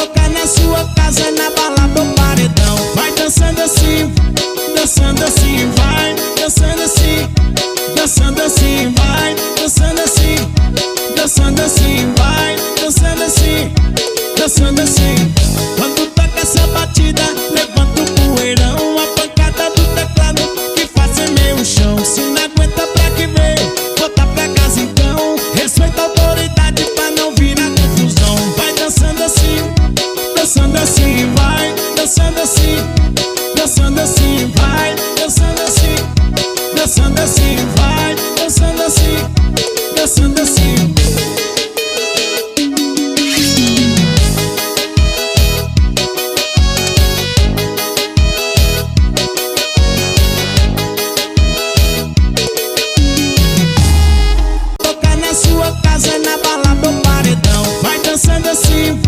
tocar na sua casa, na balada ou paredão. Vai dançando assim, dançando assim, vai dançando assim, dançando assim, vai dançando assim, dançando assim, vai dançando assim, dançando assim. Quando toca essa batida, levanta o poeirão, a pancada do teclado que faz tremer o chão. Se não aguenta pra que veio, volta pra casa então. Respeita a autoridade pra não virar confusão. Vai dançando assim, dançando assim, vai dançando assim, dançando assim, vai dançando assim, dançando assim, vai dançando assim, dançando assim. Sua casa, na balada ou paredão. Vai dançando assim,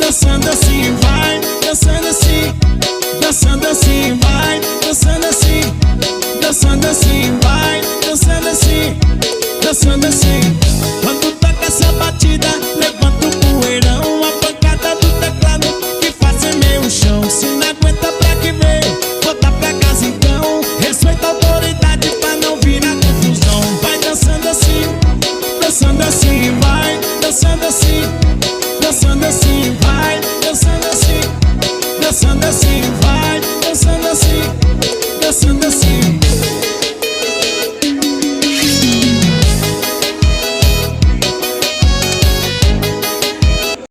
dançando assim, vai dançando assim, dançando assim, vai dançando assim, dançando assim, vai dançando assim, dançando assim. Quando toca essa batida, levanta o poeirão, a pancada do teclado que faz tremer o chão. Se não aguenta pra que veio, volta pra casa então. Respeita a autoridade pra não virar confusão. Vai dançando assim, dançando assim, vai dançando assim, dançando assim, vai dançando assim, dançando assim, vai dançando assim, dançando assim.